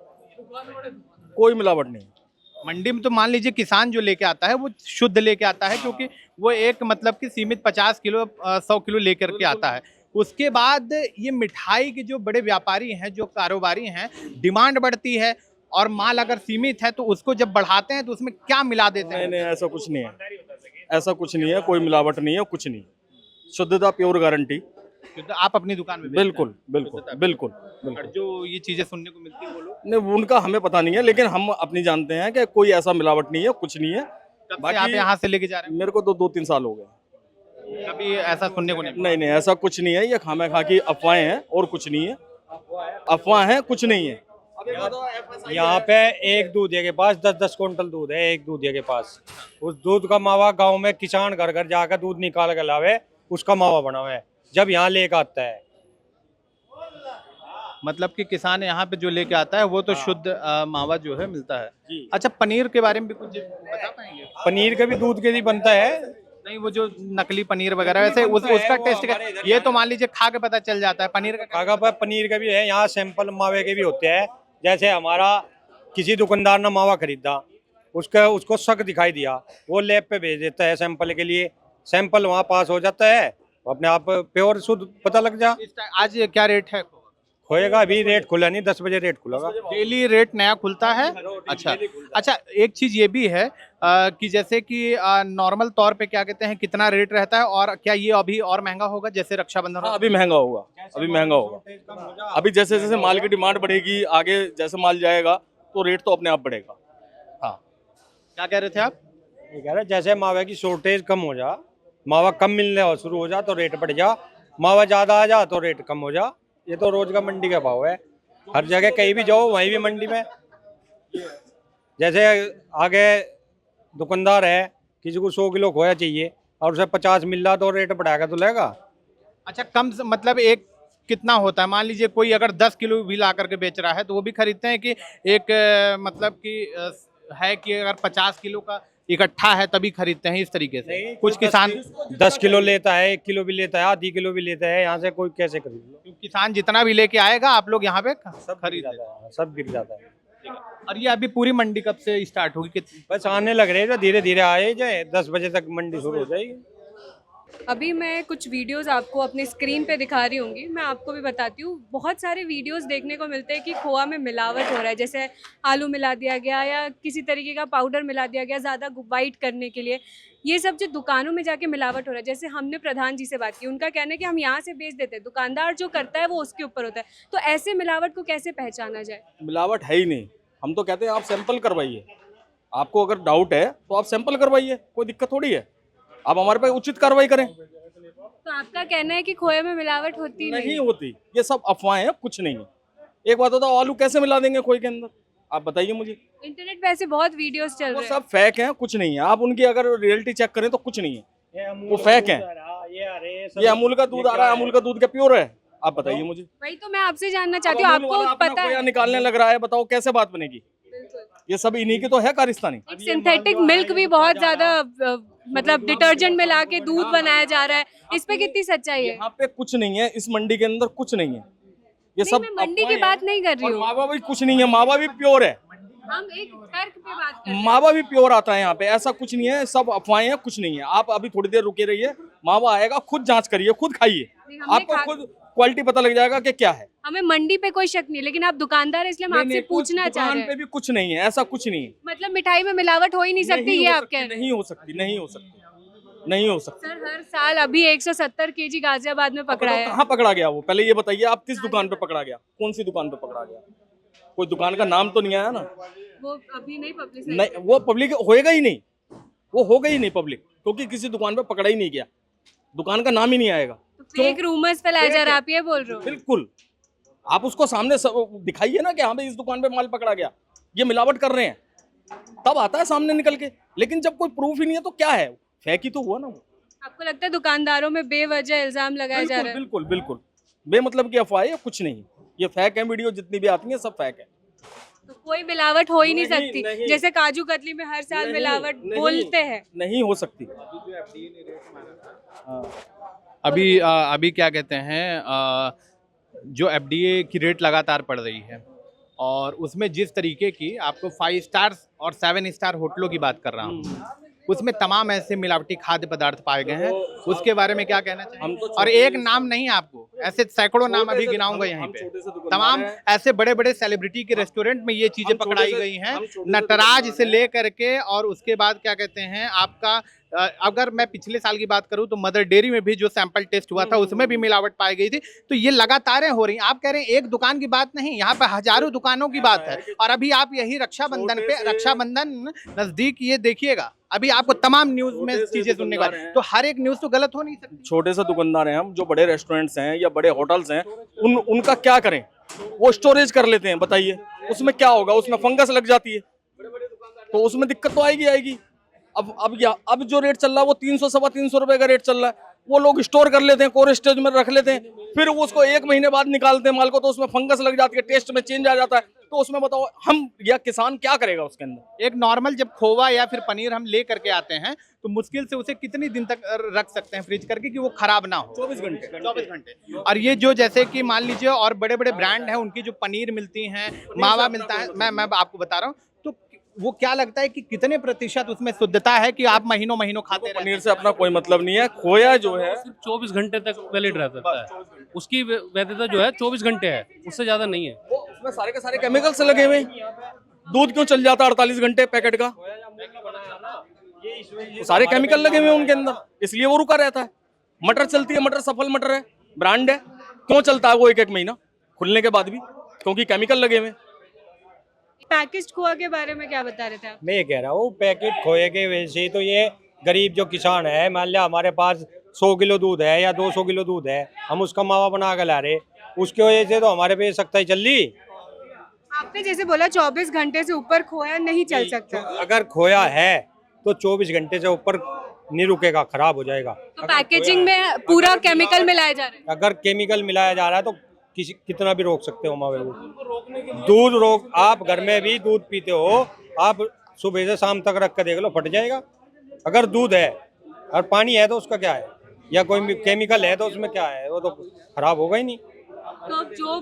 कोई मिलावट नहीं। मंडी में तो मान लीजिए किसान जो लेके आता है वो शुद्ध लेके आता है, क्योंकि वो एक मतलब कि सीमित 50 किलो 100 किलो लेकर के आता है। उसके बाद ये मिठाई के जो बड़े व्यापारी हैं, जो कारोबारी हैं, डिमांड बढ़ती है और माल अगर सीमित है तो उसको जब बढ़ाते हैं तो उसमें क्या मिला देते हैं? नहीं, ऐसा कुछ नहीं है, ऐसा कुछ नहीं है, कोई मिलावट नहीं है, कुछ नहीं, शुद्धता प्योर गारंटी। तो आप अपनी दुकान में बेचते हैं? बिल्कुल बिल्कुल बिल्कुल और बिल्कुल। जो ये चीजें सुनने को मिलती है वो लोग नहीं, उनका हमें पता नहीं है, लेकिन हम अपनी जानते हैं कि कोई ऐसा मिलावट नहीं है, कुछ नहीं है। कब से आप यहाँ से लेके जा रहे मेरे को तो 2-3 साल हो गए। हैं? कभी ऐसा सुनने को नहीं? नहीं, ऐसा कुछ नहीं है, ये खामे खा की अफवाहें हैं और कुछ नहीं है, अफवाह है, कुछ नहीं है। यहाँ पे एक दूधिया के पास 10-10 क्विंटल दूध है, एक दूधिया के पास। उस दूध का मावा गांव में किसान घर घर जाकर दूध निकाल कर लावे, उसका मावा बना हुआ है, जब यहाँ लेकर आता है। मतलब कि किसान यहाँ पे जो लेके आता है वो तो शुद्ध मावा जो है मिलता है। जी। अच्छा, पनीर के बारे में भी कुछ बता पाएंगे? पनीर का भी दूध के ही बनता है। नहीं, वो जो नकली पनीर वगैरह वैसे उसका टेस्ट ये तो मान लीजिए खा के पता चल जाता है। पनीर का कागा पर पनीर का भी है, यहाँ सैंपल मावे के भी होते हैं। जैसे हमारा किसी दुकानदार ने मावा खरीदा, उसको शक दिखाई दिया, वो लैब पे भेज देता है सैंपल के लिए, सैंपल वहाँ पास हो जाता है, अपने आप प्योर शुद्ध पता लग जा। आज क्या रेट है? होएगा, अभी रेट खुला नहीं, 10 बजे रेट खुलेगा। डेली रेट नया खुलता है? अच्छा, एक चीज ये भी है कि जैसे कि नॉर्मल तौर पे क्या कहते हैं, कितना रेट रहता है और क्या ये अभी और महंगा होगा जैसे रक्षाबंधन? हाँ, अभी महंगा होगा, अभी महंगा होगा। अभी जैसे जैसे माल की डिमांड बढ़ेगी, आगे जैसे माल जाएगा तो रेट तो अपने आप बढ़ेगा। हाँ, क्या कह रहे थे आप? ये कह रहे जैसे मावा की शॉर्टेज कम हो जा, मावा कम मिलने शुरू हो जा तो रेट बढ़ जा, मावा ज्यादा आ जा तो रेट कम हो जा। ये तो रोज का मंडी का भाव है, हर जगह कहीं भी जाओ वहीं भी मंडी में। जैसे आगे दुकानदार है, किसी को 100 किलो खोया चाहिए और उसे 50 मिल रहा तो रेट बढ़ाएगा तो लेगा। अच्छा, मतलब एक कितना होता है? मान लीजिए कोई अगर 10 किलो भी ला करके बेच रहा है तो वो भी खरीदते हैं कि एक मतलब कि है कि अगर 50 किलो का इकट्ठा है तभी खरीदते हैं इस तरीके से? कुछ किसान 10 किलो लेता है, 1 किलो भी लेता है, आधी किलो भी लेता है, यहाँ से कोई कैसे खरीद लो। किसान जितना भी लेके आएगा आप लोग यहाँ पे सब खरीद गिर जाता है, सब गिर जाता है। और ये अभी पूरी मंडी कब से स्टार्ट होगी? बस आने लग रहे हैं, धीरे धीरे आए जाए, 10 बजे तक मंडी शुरू हो जाएगी। अभी मैं कुछ वीडियोस आपको अपने स्क्रीन पे दिखा रही होंगी, मैं आपको भी बताती हूँ। बहुत सारे वीडियोस देखने को मिलते हैं कि खोआ में मिलावट हो रहा है, जैसे आलू मिला दिया गया या किसी तरीके का पाउडर मिला दिया गया ज़्यादा वाइट करने के लिए। ये सब जो दुकानों में जाके मिलावट हो रहा है, जैसे हमने प्रधान जी से बात की, उनका कहना है कि हम यहाँ से बेच देते हैं, दुकानदार जो करता है वो उसके ऊपर होता है। तो ऐसे मिलावट को कैसे पहचाना जाए? मिलावट है ही नहीं। हम तो कहते हैं आप सैंपल करवाइए, आपको अगर डाउट है तो आप सैंपल करवाइए, कोई दिक्कत थोड़ी है। आप हमारे पे उचित कार्रवाई करें। तो आपका कहना है कि खोए में मिलावट होती नहीं होती, ये सब अफवाहें हैं, कुछ नहीं है। एक बात बताओ, आलू कैसे मिला देंगे खोए के अंदर? आप बताइए मुझे। इंटरनेट पे ऐसे बहुत वीडियोस चल वो रहे हैं। सब फेक हैं, कुछ नहीं है। आप उनकी अगर रियलिटी चेक करें तो कुछ नहीं है, वो फेक है। ये अमूल का दूध आ रहा है, अमूल का दूध क्या प्योर है? आप बताइए मुझे। वही तो मैं आपसे जानना चाहती हूँ, आपको पता है? निकालने लग रहा है, बताओ कैसे बात बनेगी? ये सब इन्हीं की तो है कारिस्तानी। एक सिंथेटिक मिल्क भी बहुत ज्यादा मतलब डिटर्जेंट मिला के दूध बनाया जा रहा है, इस पे कितनी सच्चाई है? यहाँ पे कुछ नहीं है, इस मंडी के अंदर कुछ नहीं है। ये सब मैं मंडी की बात नहीं कर रही हूँ, मावा भी कुछ नहीं है, मावा भी प्योर है, हम एक तर्क पे बात कर रहे हैं। मावा भी प्योर आता है यहाँ पे। ऐसा कुछ नहीं है, सब अफवाहें हैं, कुछ नहीं है। आप अभी थोड़ी देर रुके रहिए, मावा आएगा, खुद जांच करिए, खुद खाइए, आपको खुद क्वालिटी पता लग जाएगा कि क्या है। हमें मंडी पे कोई शक नहीं, लेकिन आप दुकानदार है इसलिए हम आपसे पूछना चाह रहे दुकान पे हैं। भी कुछ नहीं है, ऐसा कुछ नहीं है। मतलब मिठाई में मिलावट हो ही नहीं सकती, ये आप कह रहे हैं? नहीं हो सकती, नहीं हो सकती, नहीं हो सकती। सर हर साल अभी 170 केजी गाजियाबाद में पकड़ा है। कहाँ पकड़ा गया वो? पहले ये बताइए, आप किस दुकान पे पकड़ा गया? कौन सी दुकान पे पकड़ा गया? कोई दुकान का नाम तो नहीं आया ना? वो अभी नहीं पब्लिश नहीं, वो पब्लिक होएगा ही नहीं, वो होगा ही नहीं पब्लिक, क्योंकि किसी दुकान पे पकड़ा ही नहीं गया, दुकान का नाम ही नहीं आएगा। फेक रूमर्स फैलाए जा रहे हैं, आप ये बोल रहे हो? बिल्कुल, आप उसको सामने दिखाइए ना कि हाँ भाई इस दुकान पे माल पकड़ा गया, ये मिलावट कर रहे हैं, तब आता है सामने निकल के। लेकिन जब कोई प्रूफ ही नहीं है तो क्या है? फेक ही तो हुआ ना वो। आपको लगता है दुकानदारों में बेवजह इल्जाम लगाया जा रहा है? बिल्कुल बिल्कुल, बेमतलब की अफवाह है, कुछ नहीं। ये फेक है, वीडियो जितनी भी आती है सब फेक है। तो कोई मिलावट हो ही नहीं नहीं, सकती, नहीं। जैसे काजू कतली में हर साल नहीं, मिलावट नहीं, बोलते हैं। नहीं हो सकती। अभी क्या कहते हैं जो एफडीए की रेट लगातार बढ़ रही है और उसमें जिस तरीके की आपको 5 स्टार्स और 7 स्टार होटलों की बात कर रहा हूँ, उसमें तमाम ऐसे मिलावटी खाद्य पदार्थ पाए गए हैं। उसके बारे में क्या कहना हम तो चाहिए? और एक नाम नहीं आपको, ऐसे सैकड़ों नाम अभी गिनाऊंगा यहीं पे। तमाम ऐसे बड़े बड़े सेलिब्रिटी के रेस्टोरेंट में ये चीजें पकड़ाई गई हैं, नटराज से लेकर के, और उसके बाद क्या कहते हैं आपका अगर मैं पिछले साल की बात करूं तो मदर डेयरी में भी जो सैंपल टेस्ट हुआ था उसमें भी मिलावट पाई गई थी। तो ये लगातार हो रही। आप कह रहे हैं एक दुकान की बात नहीं, यहाँ पे हजारों दुकानों की बात है। और अभी आप यही रक्षाबंधन नजदीक, ये देखिएगा अभी आपको तमाम न्यूज में चीजें सुनने का, तो हर एक न्यूज तो गलत हो नहीं सकती। छोटे से दुकानदार हैं हम, जो बड़े रेस्टोरेंट्स हैं या बड़े होटल्स हैं, उनका क्या करें? वो स्टोरेज कर लेते हैं, बताइए उसमें क्या होगा? उसमें फंगस लग जाती है, तो उसमें दिक्कत तो आएगी। अब जो रेट चल रहा है वो 300 सवा 300 रुपए का रेट चल रहा है। वो लोग स्टोर कर लेते हैं, कोल्ड स्टोरेज में रख लेते हैं, फिर वो उसको 1 महीने बाद निकालते हैं माल को, तो उसमें फंगस लग जाती है, टेस्ट में चेंज आ जाता है। तो उसमें बताओ हम या किसान क्या करेगा उसके अंदर? एक नॉर्मल जब खोवा या फिर पनीर हम ले करके आते हैं तो मुश्किल से उसे कितनी दिन तक रख सकते हैं फ्रिज करके कि वो खराब ना हो? 24 घंटे। और ये जो जैसे कि मान लीजिए और बड़े बड़े ब्रांड हैं, उनकी जो पनीर मिलती हैं, मावा मिलता है, मैं आपको बता रहा हूँ, तो वो क्या लगता है कि कितने प्रतिशत उसमें शुद्धता है कि आप महीनों महीनों खाते रहते हैं? पनीर से अपना कोई मतलब नहीं है। खोया जो है सिर्फ 24 घंटे तक वैलिड रहता है, उसकी वैधता जो है 24 घंटे है, उससे ज्यादा नहीं है। वो उसमें सारे के सारे केमिकल्स लगे हुए हैं। दूध क्यों चल जाता है 48 घंटे पैकेट का? तो सारे केमिकल लगे हुए हैं उनके अंदर, इसलिए वो रुका रहता है। मटर चलती है, मटर सफल मटर है, ब्रांड है, क्यों चलता है वो 1-1 महीना खुलने के बाद भी? क्योंकि केमिकल लगे हुए हैं। पैकेज्ड खोआ के बारे में क्या बता रहे थे आप? मैं ये कह रहा हूँ पैकेट खोए के वजह से तो ये गरीब जो किसान है, मान लिया हमारे पास 100 किलो दूध है या 200 किलो दूध है, हम उसका मावा बना कर ला रहे, उसकी वजह से तो हमारे पे सख्ताई चल रही। आपने जैसे बोला 24 घंटे से ऊपर खोया नहीं चल सकता, अगर खोया है तो 24 घंटे से ऊपर नहीं रुकेगा, खराब हो जाएगा। तो पैकेजिंग में पूरा केमिकल मिलाया जा रहा है। अगर केमिकल मिलाया जा रहा है तो कितना भी रोक सकते हो मावे को। दूध रोक, आप घर में भी दूध पीते हो, आप सुबह से शाम तक रख कर देख लो, फट जाएगा। अगर दूध है और पानी है तो उसका क्या है, या कोई केमिकल है तो उसमें क्या है, वो तो खराब होगा ही नहीं। तो अब जो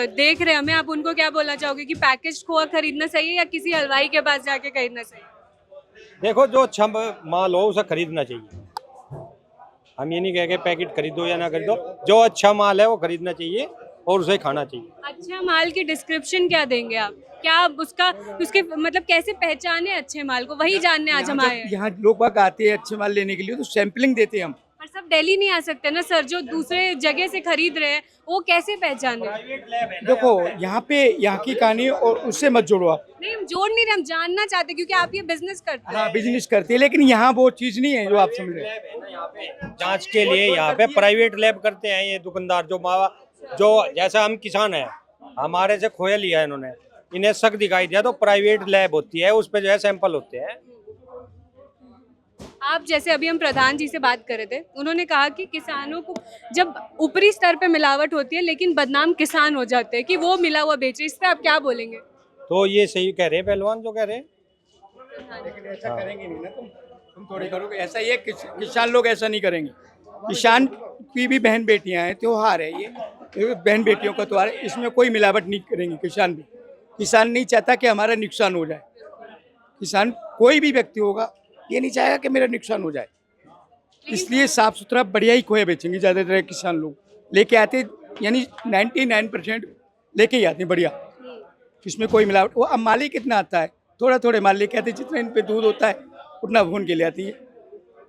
देख रहे हैं हमें, आप उनको क्या बोलना चाहोगे कि पैकेज्ड खोआ खरीदना सही है या किसी हलवाई के पास जाके खरीदना सही है? देखो जो अच्छा माल हो उसे खरीदना चाहिए। हम ये नहीं कह के पैकेट खरीदो या ना खरीदो, जो अच्छा माल है वो खरीदना चाहिए और उसे खाना चाहिए। अच्छा माल की डिस्क्रिप्शन क्या देंगे आप? क्या आप उसके मतलब कैसे पहचाने अच्छे माल को, वही जानने आज हम आए हैं। यहाँ लोग बाग आते हैं अच्छे माल लेने के लिए तो सैंपलिंग देते हैं हम। पर सब दिल्ली नहीं आ सकते ना सर, जो दूसरे जगह से खरीद रहे हैं वो कैसे पहचाने? देखो यहाँ पे यहाँ की कहानी और उससे मत जोड़ो आप। नहीं हम जोड़ नहीं रहे, हम जानना चाहते हैं, क्योंकि आप ये बिजनेस करते हैं। हाँ बिजनेस करते हैं, लेकिन यहाँ वो चीज़ नहीं है जो आप समझ रहे हैं। जांच के लिए यहाँ पे प्राइवेट लैब करते हैं ये दुकानदार, जो मावा जो जैसा हम किसान हैं, हमारे से खोया लिया है इन्होंने, इन्हें शक दिखाई दिया तो प्राइवेट लैब होती है, उस पे जो है सैंपल होते हैं। आप जैसे अभी हम प्रधान जी से बात कर रहे थे, उन्होंने कहा कि किसानों को जब ऊपरी स्तर पे मिलावट होती है लेकिन बदनाम किसान हो जाते हैं कि वो मिला हुआ बेचे, इस पे आप क्या बोलेंगे? तो ये सही कह रहे हैं पहलवान जो कह रहे हैं। लेकिन ऐसा करेंगे नहीं ना तुम थोड़ी करोगे ऐसा। ये किसान लोग ऐसा नहीं करेंगे। किसान की भी बहन बेटियां हैं, त्योहार है ये बहन बेटियों का त्योहार है, इसमें कोई मिलावट नहीं करेंगे किसान भी। किसान नहीं चाहता कि हमारा नुकसान हो जाए। किसान कोई भी व्यक्ति होगा ये नहीं चाहेगा कि मेरा नुकसान हो जाए, इसलिए साफ सुथरा बढ़िया ही खोया बेचेंगे। ज़्यादातर किसान लोग लेके आते, यानी 99% लेके ही आते हैं बढ़िया, इसमें कोई मिलावट। वो अब माल ही कितना आता है, थोड़ा थोड़े माल लेके आते हैं, जितना इन पे दूध होता है उतना भून के ले आती है।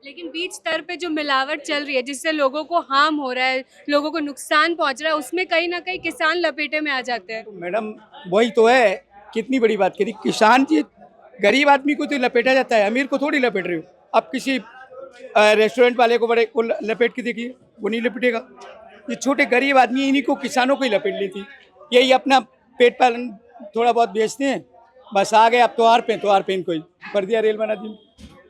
लेकिन बीच स्तर पे जो मिलावट चल रही है जिससे लोगों को हार्म हो रहा है, लोगों को नुकसान पहुंच रहा है, उसमें कहीं ना कहीं किसान लपेटे में आ जाते हैं। तो मैडम वही तो है, कितनी बड़ी बात करी। किसान जी गरीब आदमी को तो लपेटा जाता है, अमीर को थोड़ी लपेट रहे हो। अब किसी रेस्टोरेंट वाले को बड़े को लपेट के देखिए, वो नहीं लपेटेगा। ये छोटे गरीब आदमी इन्हीं को, किसानों को ही लपेट लेती। यही अपना पेट पालन थोड़ा बहुत बेचते हैं, बस आ गए। अब त्योहार पे इनको ही कर दिया, रेल बना दी।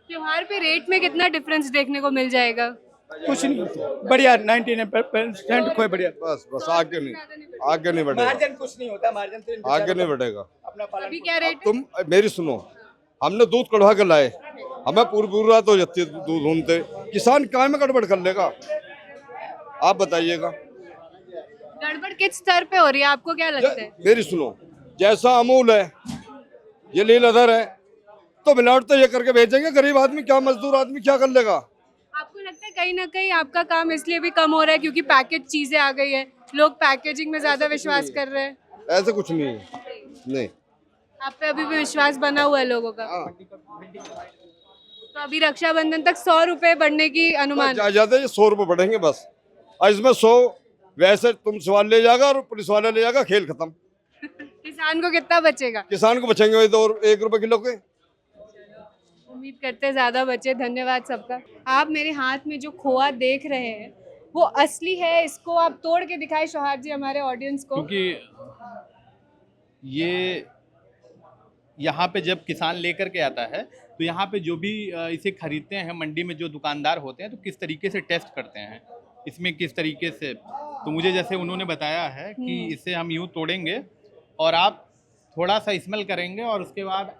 त्योहार पे रेट में कितना डिफरेंस देखने को मिल जाएगा? कुछ नहीं होता, बढ़िया 99% खोए बढ़िया। बस आगे नहीं बढ़ेगा। मार्जिन कुछ नहीं होता, मार्जिन तो आगे नहीं बढ़ेगा। अभी क्या रेट है? तुम मेरी सुनो, हमने दूध कढ़वा कर लाए, हमें पूरी रात हो जाती है दूध ढूंढते, किसान काय में गड़बड़ कर लेगा, आप बताइएगा। गड़बड़ किस स्तर पे हो रही है, आपको क्या लगता है? मेरी सुनो, जैसा अमूल है, ये लीलाधर है, तो मिलावट तो ये करके भेजेंगे, गरीब आदमी क्या, मजदूर आदमी क्या कर लेगा? आपको लगता है कहीं ना कहीं आपका काम इसलिए भी कम हो रहा है क्योंकि पैकेज चीजें आ गई है, लोग पैकेजिंग में ज्यादा विश्वास कर रहे हैं? ऐसे कुछ नहीं है, नहीं। आप पे अभी भी विश्वास बना हुआ है लोगों का? हाँ। तो अभी रक्षाबंधन तक 100 रुपए बढ़ने की अनुमान है। ज्यादा ये 100 रुपए बढ़ेंगे बस, और इसमें 100 वैसे तुम सवाल ले जाएगा और पुलिस वाला ले जाएगा, खेल खत्म। किसान को कितना बचेगा? किसान को बचेंगे वही तो 1 रुपए किलो के। उम्मीद करते हैं ज्यादा बचे। धन्यवाद सबका। आप मेरे हाथ में जो खोआ देख रहे हैं वो असली है, इसको आप तोड़ के दिखाएं सोहाग जी हमारे ऑडियंस को। क्योंकि ये यहाँ पे जब किसान लेकर के आता है तो यहाँ पे जो भी इसे खरीदते हैं मंडी में जो दुकानदार होते हैं तो किस तरीके से टेस्ट करते हैं इसमें, किस तरीके से, तो मुझे जैसे उन्होंने बताया है कि इसे हम यूँ तोड़ेंगे और आप थोड़ा सा स्मेल करेंगे और उसके बाद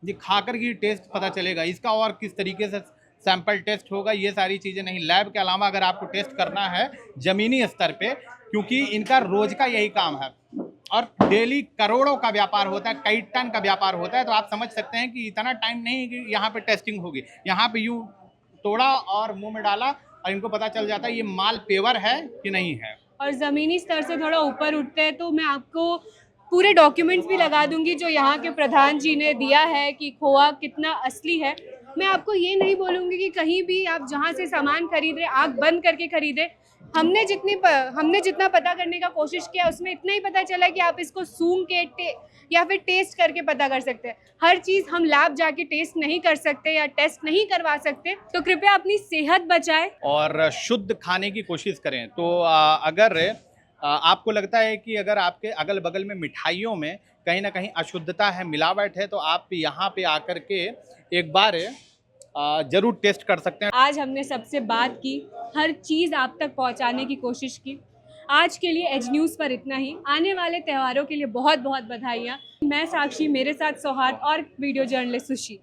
ये खाकर की टेस्ट पता चलेगा इसका, और किस तरीके से सैंपल टेस्ट होगा, ये सारी चीज़ें नहीं। लैब के अलावा अगर आपको टेस्ट करना है ज़मीनी स्तर पे, क्योंकि इनका रोज का यही काम है और डेली करोड़ों का व्यापार होता है, कई टन का व्यापार होता है, तो आप समझ सकते हैं कि इतना टाइम नहीं कि यहाँ पे टेस्टिंग होगी। यहाँ पे यूँ तोड़ा और मुंह में डाला और इनको पता चल जाता है ये माल पेवर है कि नहीं है। और ज़मीनी स्तर से थोड़ा ऊपर उठते हैं तो मैं आपको पूरे डॉक्यूमेंट्स भी लगा दूंगी जो यहाँ के प्रधान जी ने दिया है कि खोआ कितना असली है। मैं आपको ये नहीं बोलूँगी कि कहीं भी आप जहाँ से सामान खरीद रहे आँख बंद करके खरीदें। हमने जितना पता करने का कोशिश किया उसमें इतना ही पता चला कि आप इसको सूंघ के या फिर टेस्ट करके पता कर सकते हैं। हर चीज़ हम लैब जाके टेस्ट नहीं कर सकते या टेस्ट नहीं करवा सकते, तो कृपया अपनी सेहत बचाएं और शुद्ध खाने की कोशिश करें। तो अगर आपको लगता है कि अगर आपके अगल बगल में मिठाइयों में कहीं ना कहीं अशुद्धता है, मिलावट है, तो आप यहाँ पे आकर के एक बार ज़रूर टेस्ट कर सकते हैं। आज हमने सबसे बात की, हर चीज़ आप तक पहुंचाने की कोशिश की। आज के लिए एज न्यूज़ पर इतना ही। आने वाले त्योहारों के लिए बहुत बहुत बधाइयाँ। मैं साक्षी, मेरे साथ सौहार्द और वीडियो जर्नलिस्ट सुशी।